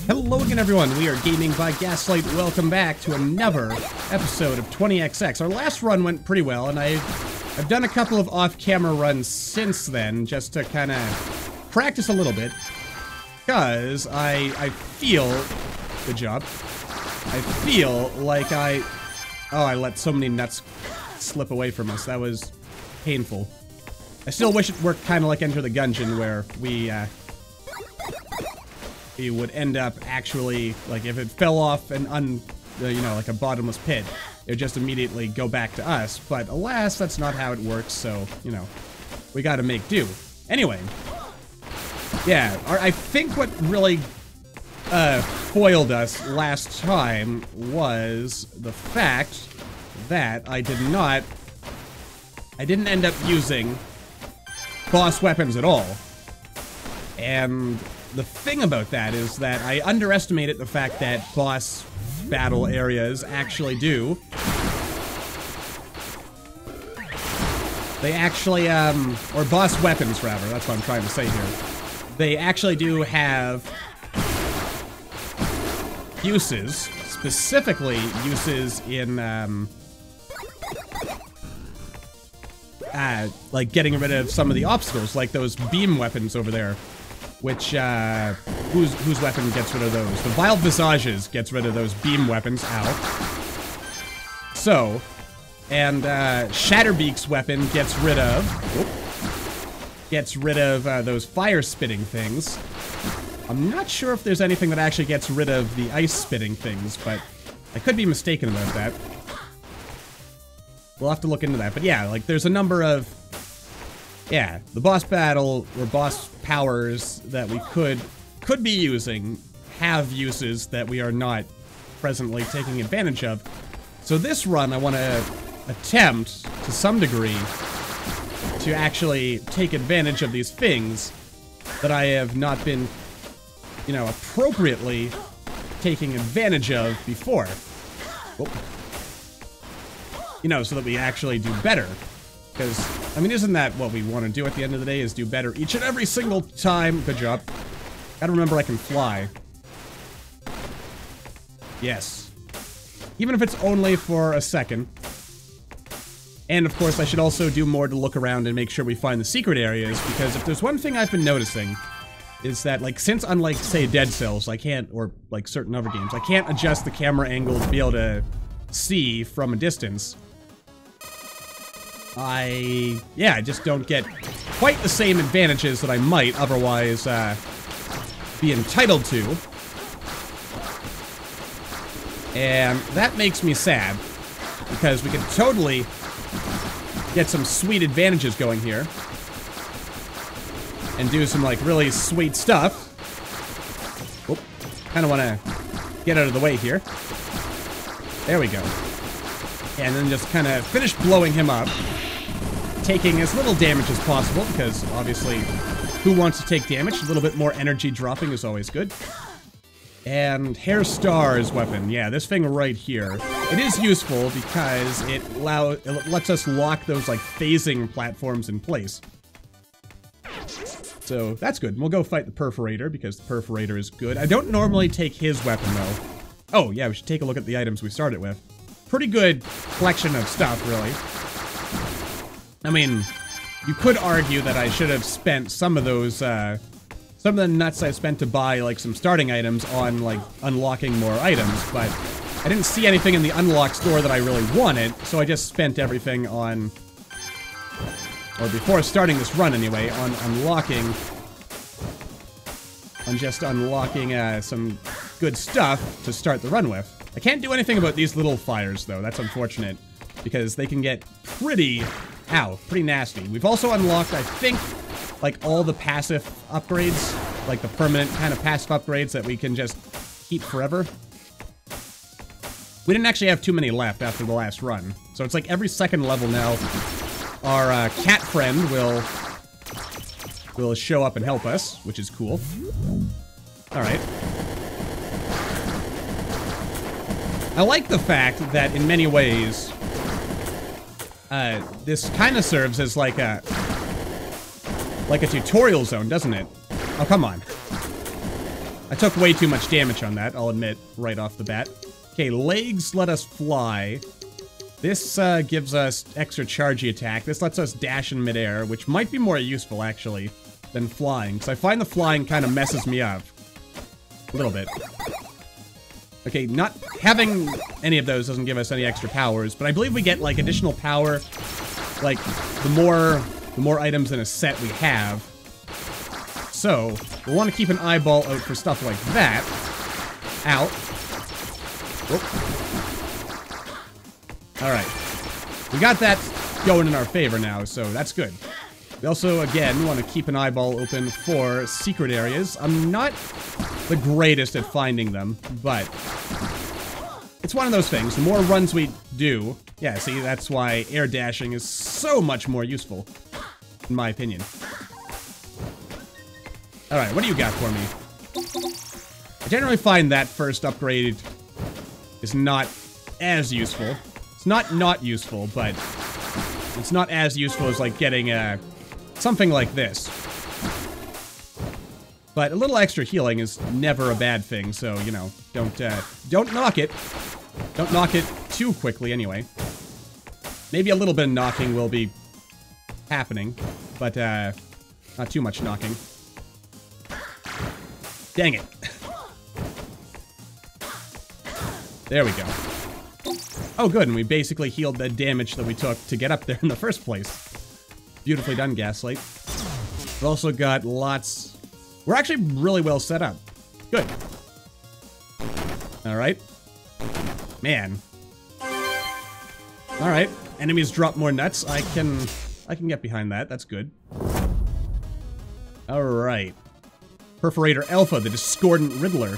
Hello again, everyone. We are Gaming by Gaslight. Welcome back to another episode of 20XX. Our last run went pretty well, and I've done a couple of off-camera runs since then, just to kind of practice a little bit, because I feel... Good job. I feel like I let so many nuts slip away from us. That was painful. I still wish it worked kind of like Enter the Gungeon, where we would end up actually, like, if it fell off and like a bottomless pit, it would just immediately go back to us. But alas, that's not how it works, so, we gotta make do. Anyway, yeah, I think what really foiled us last time was the fact that I didn't end up using boss weapons at all. And the thing about that is that I underestimated the fact that boss battle areas actually do. They actually, or boss weapons rather, that's what I'm trying to say here. They actually do have uses, specifically uses in, like getting rid of some of the obstacles, like those beam weapons over there. Which, whose weapon gets rid of those? The Vile Visages gets rid of those beam weapons. Ow. So, and, Shatterbeak's weapon gets rid of... those fire-spitting things. I'm not sure if there's anything that actually gets rid of the ice-spitting things, but I could be mistaken about that. We'll have to look into that. But yeah, like, there's a number of... Yeah, the boss battle, or boss powers that we could be using have uses that we are not presently taking advantage of. So this run, I want to attempt, to some degree, to actually take advantage of these things that I have not been, appropriately taking advantage of before. So that we actually do better. Because, I mean, isn't that what we want to do at the end of the day, is do better each and every single time? Good job. Gotta remember I can fly. Yes. Even if it's only for a second. And, of course, I should also do more to look around and make sure we find the secret areas, because if there's one thing I've been noticing, is that, like, since unlike, say, Dead Cells, I can't, or, like, certain other games, I can't adjust the camera angle to be able to see from a distance. I just don't get quite the same advantages that I might otherwise be entitled to. And that makes me sad, because we could totally get some sweet advantages going here. And do some, like, really sweet stuff. Kind of want to get out of the way here. There we go. And then just kind of finish blowing him up. Taking as little damage as possible, because obviously, who wants to take damage? A little bit more energy dropping is always good. And Hair Star's weapon. Yeah, this thing right here. It is useful because it lets us lock those, like, phasing platforms in place. So, that's good. We'll go fight the Perforator, because the Perforator is good. I don't normally take his weapon, though. Oh, yeah, we should take a look at the items we started with. Pretty good collection of stuff, really. I mean, you could argue that I should have spent some of those, some of the nuts I spent to buy, like, some starting items on, like, unlocking more items, but I didn't see anything in the unlock store that I really wanted, so I just spent everything on, or before starting this run anyway, on just unlocking some good stuff to start the run with. I can't do anything about these little fires, though. That's unfortunate, because they can get pretty nasty. We've also unlocked, I think, like, all the passive upgrades, like the permanent kind of passive upgrades that we can just keep forever. We didn't actually have too many left after the last run, so it's like every second level now, our cat friend will show up and help us, which is cool. Alright. I like the fact that, in many ways, this kind of serves as like a tutorial zone, doesn't it? Oh, come on. I took way too much damage on that, I'll admit, right off the bat. Okay, legs let us fly. This gives us extra chargey attack. This lets us dash in midair, which might be more useful, actually, than flying. Because I find the flying kind of messes me up. A little bit. Okay, not having any of those doesn't give us any extra powers, but I believe we get, like, additional power, like, the more items in a set we have. So, we'll want to keep an eyeball out for stuff like that. Ow. Alright. We got that going in our favor now, so that's good. We also, again, want to keep an eyeball open for secret areas. I'm not the greatest at finding them, but it's one of those things. The more runs we do, yeah, see, that's why air dashing is so much more useful, in my opinion. Alright, what do you got for me? I generally find that first upgrade is not as useful. It's not useful, but it's not as useful as, like, getting something like this. But a little extra healing is never a bad thing, so, you know, don't knock it. Don't knock it too quickly, anyway. Maybe a little bit of knocking will be happening, but not too much knocking. Dang it. There we go. Oh, good, and we basically healed the damage that we took to get up there in the first place. Beautifully done, Gaslight. We've also got lots... We're actually really well set up. Good. Alright. Man. Alright. Enemies drop more nuts. I can get behind that. That's good. Alright. Perforator Alpha, the Discordant Riddler.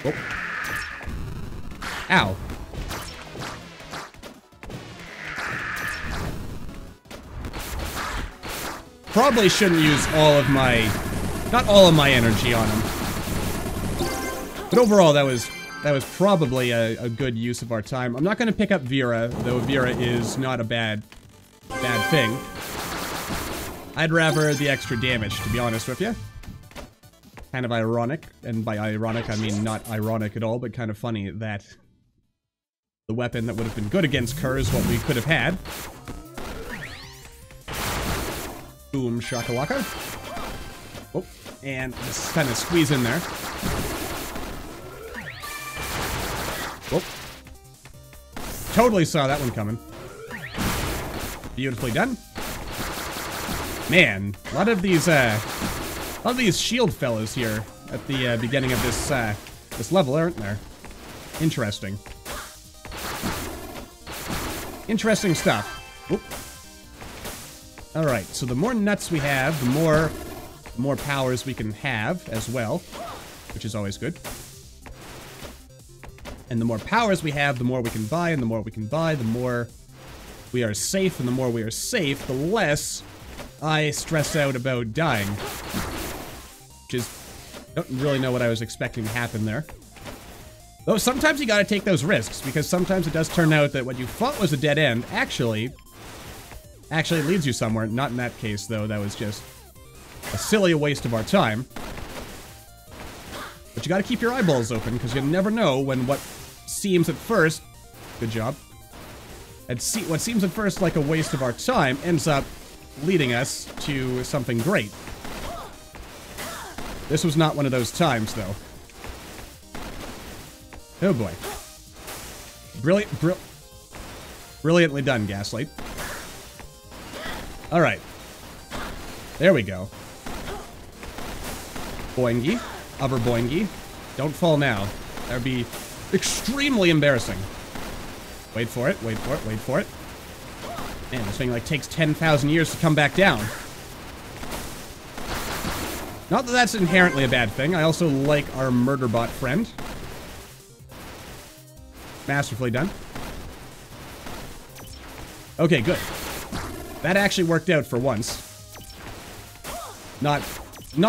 Oh. Ow. Probably shouldn't use all of my... Not all of my energy on him. But overall, that was probably a good use of our time. I'm not going to pick up Vera, though Vera is not a bad thing. I'd rather the extra damage, to be honest with you. Kind of ironic, and by ironic I mean not ironic at all, but kind of funny that the weapon that would have been good against Kerr is what we could have had. Boom shakalaka. Oh, and just kind of squeeze in there. Oh. Totally saw that one coming. Beautifully done. Man, a lot of these shield fellas here at the beginning of this level, aren't there? Interesting. Interesting stuff. Whoop. All right, so the more nuts we have, the more powers we can have as well, which is always good. And the more powers we have, the more we can buy, and the more we can buy, the more we are safe, and the more we are safe, the less I stress out about dying. Which is... I don't really know what I was expecting to happen there. Though sometimes you gotta take those risks, because sometimes it does turn out that what you thought was a dead end actually leads you somewhere. Not in that case, though. That was just a silly waste of our time. But you gotta keep your eyeballs open, because you never know when what seems at first... Good job. What seems at first like a waste of our time ends up leading us to something great. This was not one of those times, though. Oh boy. Brilliantly done, Gaslight. Alright. There we go. Boingy. Other boingy. Don't fall now. That would be extremely embarrassing. Wait for it, wait for it, wait for it. Man, this thing like takes 10,000 years to come back down. Not that that's inherently a bad thing. I also like our murderbot friend. Masterfully done. Okay, good. That actually worked out for once. Not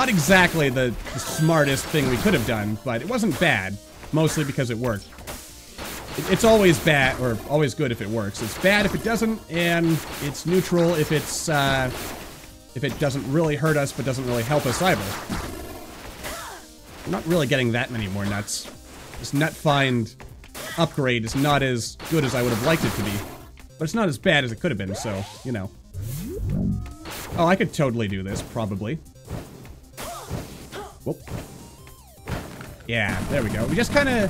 exactly the smartest thing we could have done, but it wasn't bad. Mostly because it worked. It's always bad, or always good if it works. It's bad if it doesn't, and it's neutral if it's if it doesn't really hurt us, but doesn't really help us either. I'm not really getting that many more nuts. This nut find upgrade is not as good as I would have liked it to be. But it's not as bad as it could have been, so, you know. Oh, I could totally do this, probably. Whoop. Yeah, there we go. We just kind of,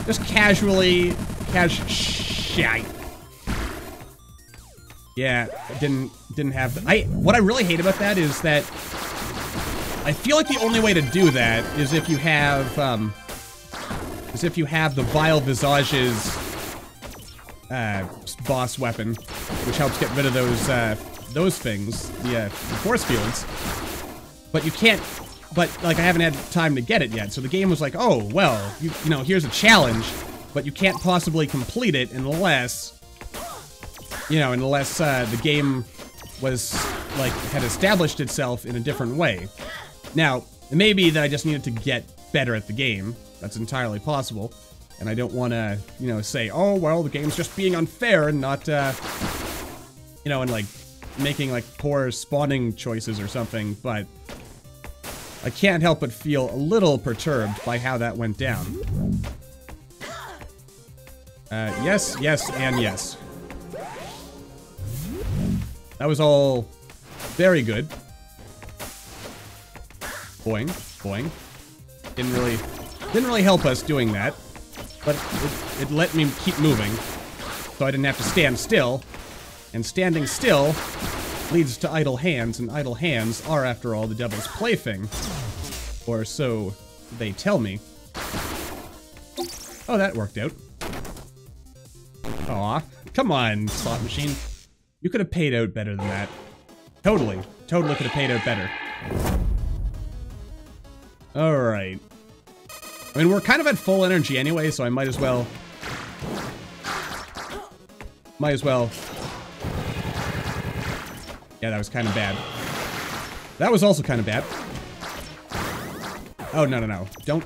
just casually, shite. Yeah, didn't have the, what I really hate about that is that I feel like the only way to do that is if you have, the Vile Visage's, boss weapon, which helps get rid of those things, the force fields. But you can't, but, like, I haven't had time to get it yet, so the game was like, oh, well, you know, here's a challenge, but you can't possibly complete it unless, you know, the game was, like, had established itself in a different way. Now, it may be that I just needed to get better at the game. That's entirely possible. And I don't want to, you know, say, oh, well, the game's just being unfair and not, you know, and, like, making, like, poor spawning choices or something, but I can't help but feel a little perturbed by how that went down. Yes, yes, and yes. That was all very good. Boing, boing. Didn't really help us doing that, but it let me keep moving, so I didn't have to stand still. And standing still leads to idle hands, and idle hands are, after all, the devil's plaything. Or so they tell me. Oh, that worked out. Aw, come on, slot machine. You could have paid out better than that. Totally could have paid out better. Alright. I mean, we're kind of at full energy anyway, so I might as well... Yeah, that was kind of bad. That was also kind of bad. Oh, no, no, no. Don't...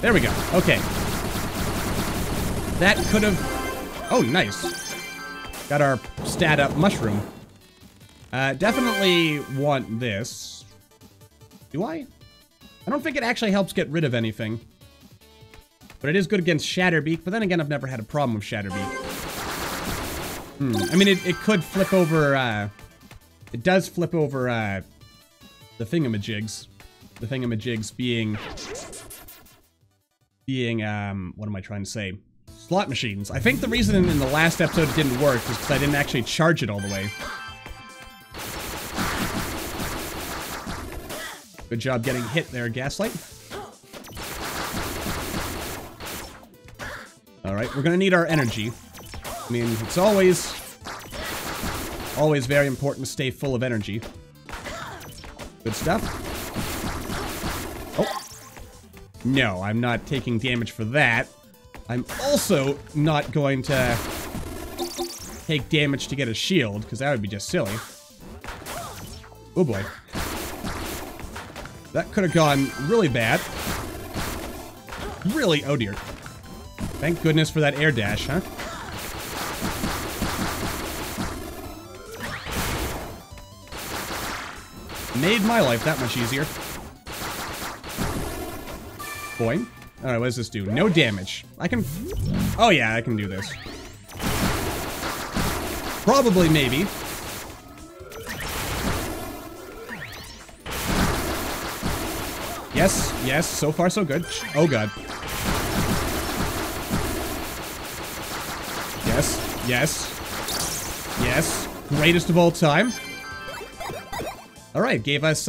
There we go. Okay. That could have... Oh, nice. Got our stat up mushroom. Definitely want this. Do I? I don't think it actually helps get rid of anything. But it is good against Shatterbeak, but then again, I've never had a problem with Shatterbeak. I mean, it could flip over, it does flip over, the thingamajigs. The thingamajigs being, what am I trying to say? Slot machines. I think the reason in the last episode it didn't work was because I didn't actually charge it all the way. Good job getting hit there, Gaslight. Alright, we're gonna need our energy. I mean, it's always very important to stay full of energy. Good stuff. Oh. No, I'm not taking damage for that. I'm also not going to take damage to get a shield, because that would be just silly. Oh boy. That could have gone really bad. Really, oh dear. Thank goodness for that air dash, huh? Made my life that much easier. Boing. Alright, what does this do? No damage. I can... Oh yeah, I can do this. Probably, maybe. Yes, yes, so far so good. Oh god. Yes, yes, yes. Greatest of all time. Alright, gave us,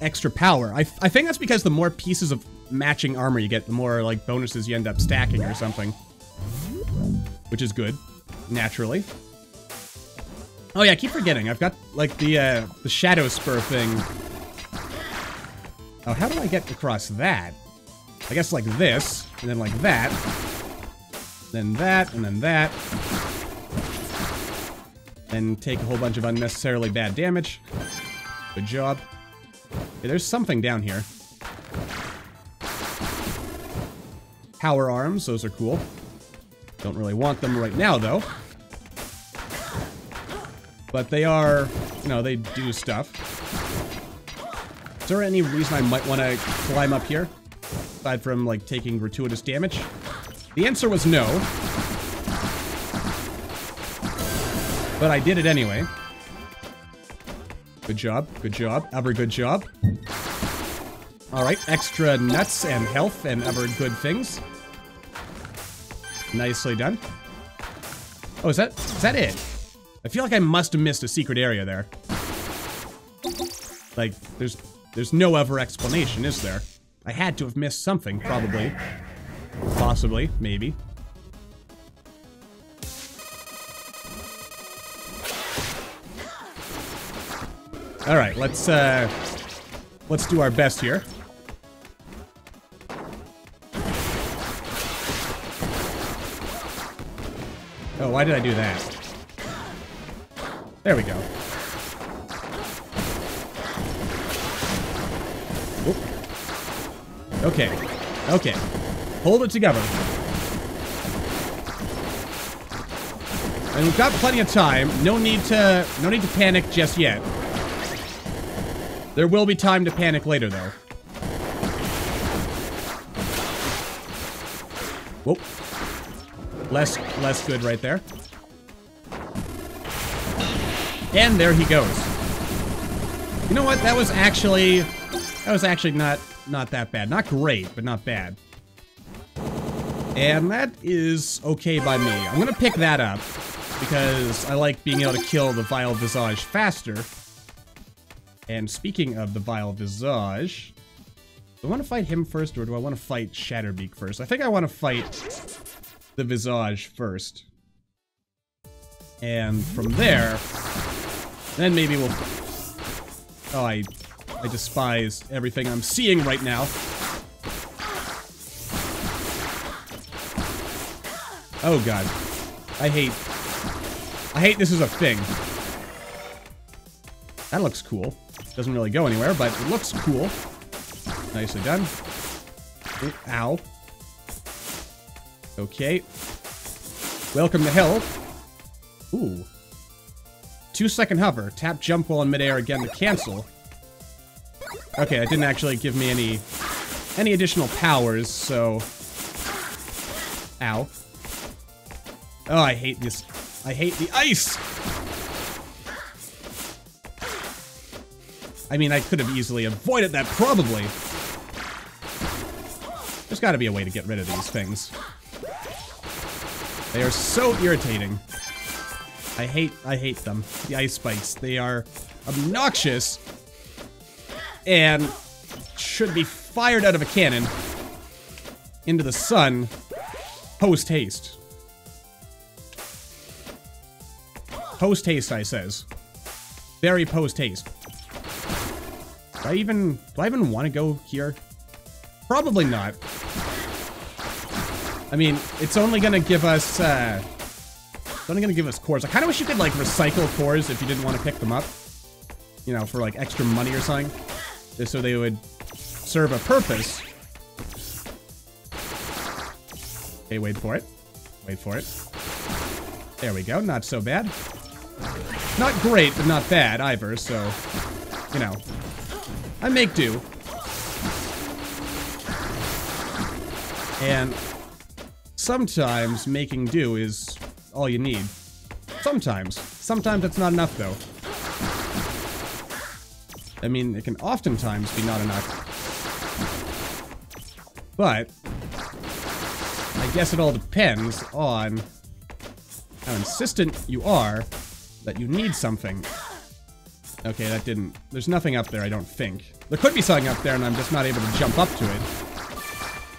extra power. I think that's because the more pieces of matching armor you get, the more, like, bonuses you end up stacking or something. Which is good, naturally. Oh yeah, I keep forgetting. I've got, like, the Shadow Spur thing. Oh, how do I get across that? I guess like this, and then like that. Then that, and then that. And take a whole bunch of unnecessarily bad damage. Good job. Okay, there's something down here. Power arms, those are cool. Don't really want them right now, though. But they are, you know, they do stuff. Is there any reason I might want to climb up here? Aside from, like, taking gratuitous damage? The answer was no. But I did it anyway. Good job, good job, ever good job. Alright, extra nuts and health and ever good things. Nicely done. Oh, is that it? I feel like I must have missed a secret area there. Like, there's no other explanation, is there? I had to have missed something, probably. Possibly, maybe. Alright, let's do our best here. Oh, why did I do that? There we go. Oop. Okay. Okay. Hold it together. And we've got plenty of time. No need to panic just yet. There will be time to panic later, though. Whoop. Less good right there. And there he goes. You know what? That was actually not that bad. Not great, but not bad. And that is okay by me. I'm gonna pick that up because I like being able to kill the Vile Visage faster. And speaking of the Vile Visage, do I want to fight him first or do I want to fight Shatterbeak first? I think I want to fight the Visage first. And from there, then maybe we'll... Oh, I despise everything I'm seeing right now. Oh god. I hate this is a thing. That looks cool. Doesn't really go anywhere, but it looks cool. Nicely done. Ooh, ow. Okay. Welcome to hell. Ooh. 2-second hover. Tap jump while in midair again to cancel. Okay, that didn't actually give me any additional powers, so... Ow. Oh, I hate this. I hate the ice! I mean, I could have easily avoided that, probably. There's gotta be a way to get rid of these things. They are so irritating. I hate them. The ice spikes. They are obnoxious and should be fired out of a cannon into the sun post-haste. Post-haste, I says. Very post-haste. Do I even want to go here? Probably not. I mean, it's only gonna give us, cores. I kind of wish you could, like, recycle cores if you didn't want to pick them up. You know, for, like, extra money or something. Just so they would serve a purpose. Okay, wait for it. Wait for it. There we go, not so bad. Not great, but not bad either, so, you know. I make do. And sometimes making do is all you need. Sometimes. Sometimes it's not enough, though. I mean, it can oftentimes be not enough. But I guess it all depends on how insistent you are that you need something. Okay, that didn't... There's nothing up there, I don't think. There could be something up there and I'm just not able to jump up to it.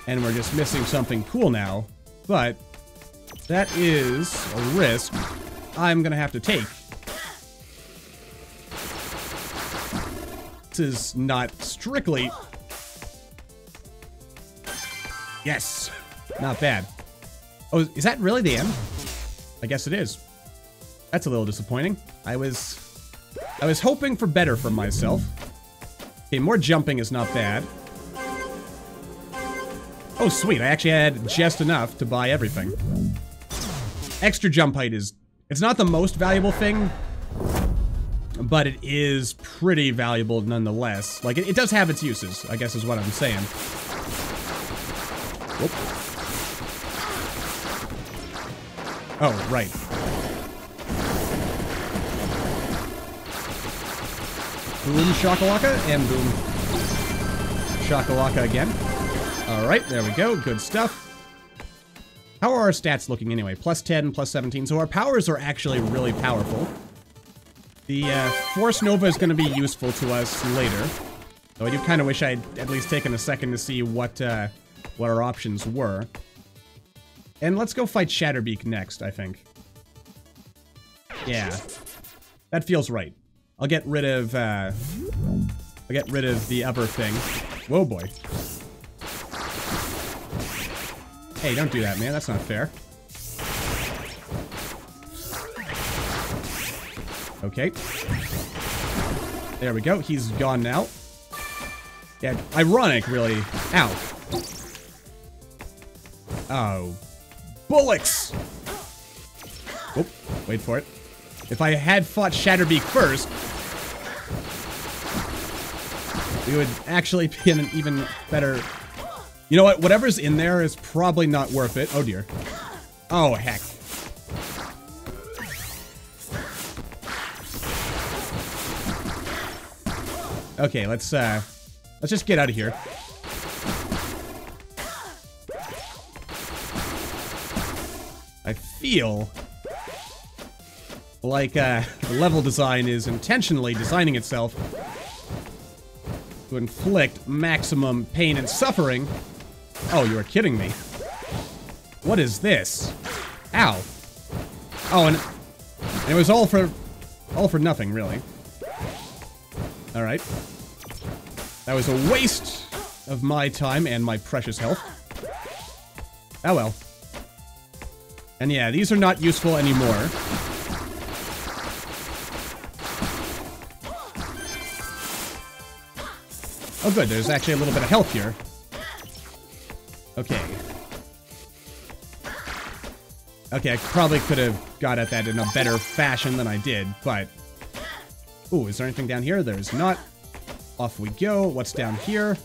And we're just missing something cool now. But that is a risk I'm gonna have to take. This is not strictly... Yes! Not bad. Oh, is that really the end? I guess it is. That's a little disappointing. I was hoping for better for myself. Okay, more jumping is not bad. Oh, sweet. I actually had just enough to buy everything. Extra jump height is... It's not the most valuable thing, but it is pretty valuable nonetheless. Like, it does have its uses, I guess is what I'm saying. Whoop. Oh, right. Boom shakalaka, and boom shakalaka again. Alright, there we go. Good stuff. How are our stats looking anyway? Plus 10, plus 17. So our powers are actually really powerful. The Force Nova is going to be useful to us later. Though I do kind of wish I'd at least taken a second to see what our options were. And let's go fight Shatterbeak next, I think. Yeah. That feels right. I'll get rid of the other thing. Whoa, boy. Hey, don't do that, man. That's not fair. Okay. There we go. He's gone now. Yeah, ironic, really. Ow. Oh. Bullocks! Oh, wait for it. If I had fought Shatterbeak first, we would actually be in an even better... You know what? Whatever's in there is probably not worth it. Oh, dear. Oh, heck. Okay, let's just get out of here. I feel like the level design is intentionally designing itself to inflict maximum pain and suffering. Oh, you are kidding me. What is this? Ow. Oh, and it was all for nothing, really. Alright. That was a waste of my time and my precious health. Oh well. And yeah, these are not useful anymore. Oh good, there's actually a little bit of health here. Okay. Okay, I probably could have got at that in a better fashion than I did, but... Ooh, is there anything down here? There's not. Off we go. What's down here?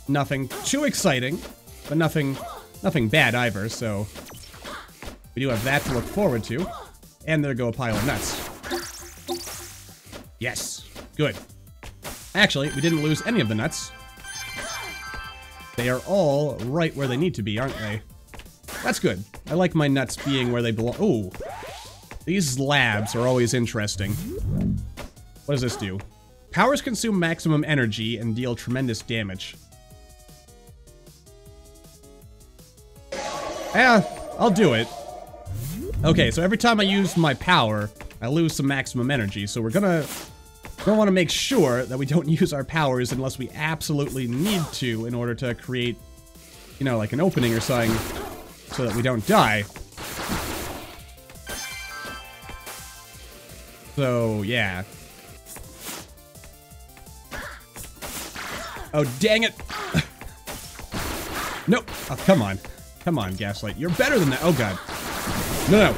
Nothing too exciting, but nothing bad either, so... We do have that to look forward to. And there go a pile of nuts. Yes. Good. Actually, we didn't lose any of the nuts. They are all right where they need to be, aren't they? That's good. I like my nuts being where they belong. Ooh. These labs are always interesting. What does this do? Powers consume maximum energy and deal tremendous damage. Yeah, I'll do it. Okay, so every time I use my power, I lose some maximum energy, so we're gonna want to make sure that we don't use our powers unless we absolutely need to in order to create, you know, like an opening or something so that we don't die. So, yeah. Oh, dang it! Nope! Oh, come on. Come on, Gaslight. You're better than that. Oh, God. No, no.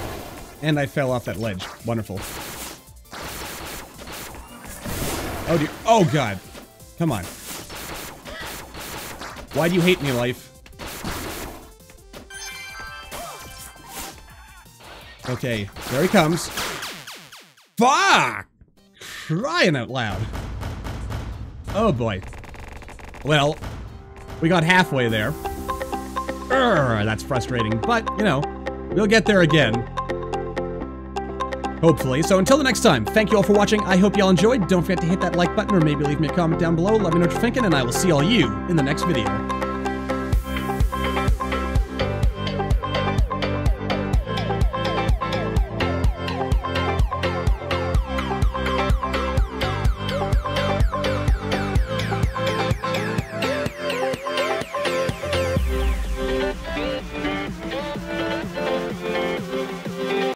And I fell off that ledge. Wonderful. Oh, dear. Oh, God. Come on. Why do you hate me, life? Okay, there he comes. Fuck! Crying out loud. Oh, boy. Well, we got halfway there. Urgh, that's frustrating, but, you know, we'll get there again. Hopefully. So until the next time, thank you all for watching. I hope y'all enjoyed. Don't forget to hit that like button or maybe leave me a comment down below. Let me know what you're thinking, and I will see all you in the next video.